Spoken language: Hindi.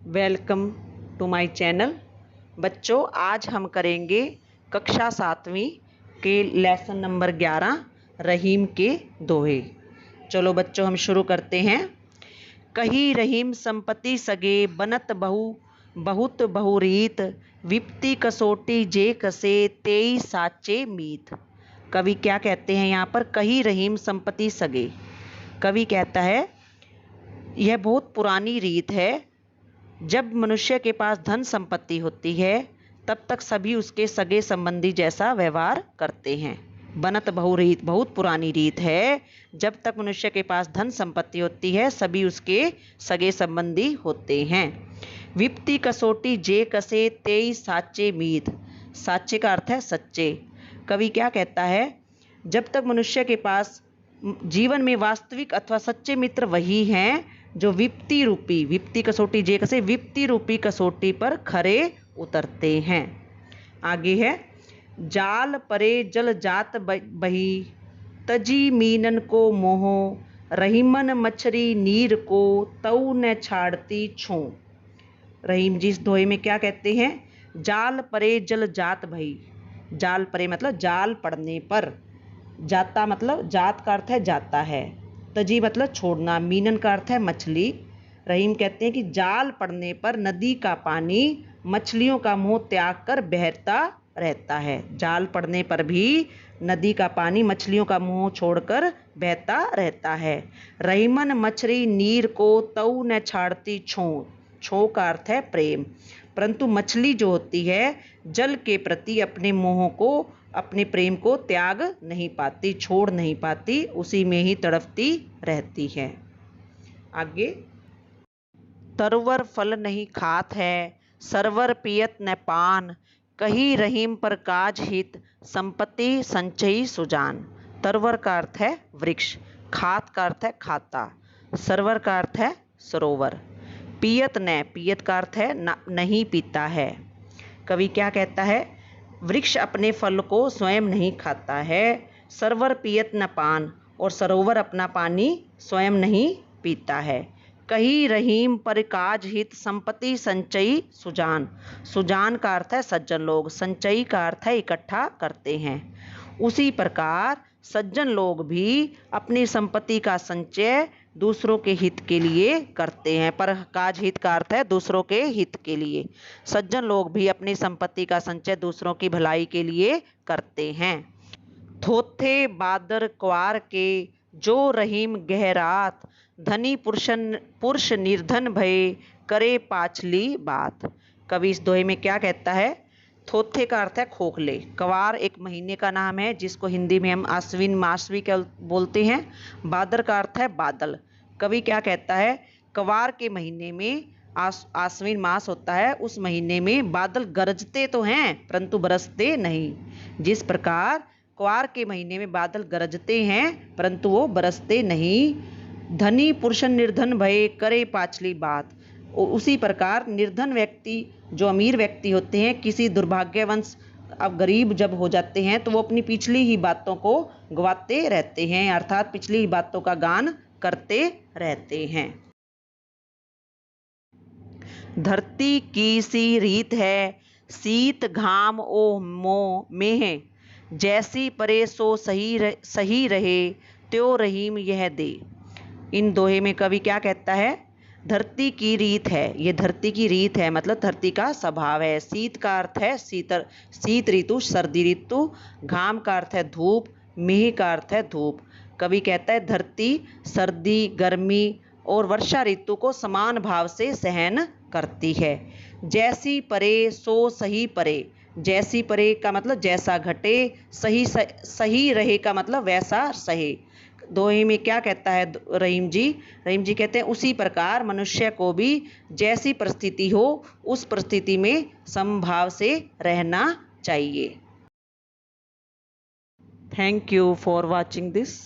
Welcome to my channel. बच्चों, आज हम करेंगे कक्षा 7वीं के लेसन नंबर 11 रहीम के दोहे। चलो बच्चों, हम शुरू करते हैं। कही रहीम संपत्ति सगे बनत बहु बहुत बहुरीत विपति कसोटी जे कसे तेई साचे मीत। कवि क्या कहते हैं यहाँ पर? कही रहीम संपत्ति सगे। कवि कहता है यह बहुत पुरानी रीत है। जब मनुष्य के पास धन संपत्ति होती है तब तक सभी उसके सगे संबंधी जैसा व्यवहार करते हैं। बनत बहुरीत, बहुत पुरानी रीत है। जब तक मनुष्य के पास धन संपत्ति होती है सभी उसके सगे संबंधी होते हैं। विपति कसोटी जे कसे तेई साचे मीत। साचे का अर्थ है सच्चे। कवि क्या कहता है? जब तक मनुष्य के पास जीवन में वास्तविक अथवा सच्चे मित्र वही हैं जो विपत्ति कसोटी जे कसे विपत्ति रूपी कसोटी पर खरे उतरते हैं। आगे है, जाल परे जल जात बही तजी मीनन को मोहो रहीमन मछरी नीर को तऊ न छाड़ती छो। रहीम जी इस दोहे में क्या कहते हैं? जाल परे जल जात भई। जाल परे मतलब जाल पड़ने पर, जाता मतलब जात का अर्थ है जाता है, तजी मतलब छोड़ना, मीनन का अर्थ है मछली। रहीम कहते हैं कि जाल पड़ने पर नदी का पानी मछलियों का मुंह त्याग कर बहता रहता है। जाल पड़ने पर भी नदी का पानी मछलियों का मुंह छोड़कर बहता रहता है। रहीमन मछली नीर को तऊ न छाड़ती छो। छो का अर्थ है प्रेम। परंतु मछली जो होती है जल के प्रति अपने मोह को, अपने प्रेम को त्याग नहीं पाती, छोड़ नहीं पाती, उसी में ही तड़पती रहती है। आगे, तरवर फल नहीं खात है सरवर पियत न पान कही रहीम पर काज हित संपत्ति संचयी सुजान। तरवर का अर्थ है वृक्ष, खात का अर्थ है खाता, सरवर का अर्थ है सरोवर, पियत न, पियत का अर्थ है नहीं पीता है। कवि क्या कहता है? वृक्ष अपने फल को स्वयं नहीं खाता है, सरवर पियत न पान, और सरोवर अपना पानी स्वयं नहीं पीता है। कही रहीम पर काज हित संपत्ति संचयी सुजान। सुजान का अर्थ है सज्जन लोग, संचयी का अर्थ है इकट्ठा करते हैं। उसी प्रकार सज्जन लोग भी अपनी संपत्ति का संचय दूसरों के हित के लिए करते हैं। पर काज हित का अर्थ है दूसरों के हित के लिए। सज्जन लोग भी अपनी संपत्ति का संचय दूसरों की भलाई के लिए करते हैं। थोथे बादर क्वार के जो रहीम गहरात धनी पुरुष निर्धन भय करे पाछली बात। कवि इस दोहे में क्या कहता है? थोथे का अर्थ है खोखले। क्वार एक महीने का नाम है जिसको हिंदी में हम आश्विन मास भी बोलते हैं। बादर का अर्थ है बादल। कवि क्या कहता है? क्वार के महीने में आश्विन मास होता है, उस महीने में बादल गरजते तो हैं परंतु बरसते नहीं। जिस प्रकार क्वार के महीने में बादल गरजते हैं परंतु वो बरसते नहीं। धनी पुरुष निर्धन भय करे पाछली बात। उसी प्रकार निर्धन व्यक्ति, जो अमीर व्यक्ति होते हैं, किसी दुर्भाग्यवश अब गरीब जब हो जाते हैं तो वो अपनी पिछली ही बातों को गवाते रहते हैं, अर्थात पिछली ही बातों का गान करते रहते हैं। धरती की सी रीत है शीत घाम ओ मोह में जैसी परे सो सही रहे त्यो रहीम यह दे। इन दोहे में कवि क्या कहता है? धरती की रीत है, ये धरती की रीत है मतलब धरती का स्वभाव है। शीत का अर्थ है शीत ऋतु, सर्दी ऋतु। घाम का अर्थ है धूप, मेह का अर्थ है धूप। कवि कहता है धरती सर्दी, गर्मी और वर्षा ऋतु को समान भाव से सहन करती है। जैसी परे सो सही परे। जैसी परे का मतलब जैसा घटे, सही रहे का मतलब वैसा सहे। दोहे में क्या कहता है रहीम जी? रहीम जी कहते हैं उसी प्रकार मनुष्य को भी जैसी परिस्थिति हो उस परिस्थिति में समभाव से रहना चाहिए। Thank you for watching this.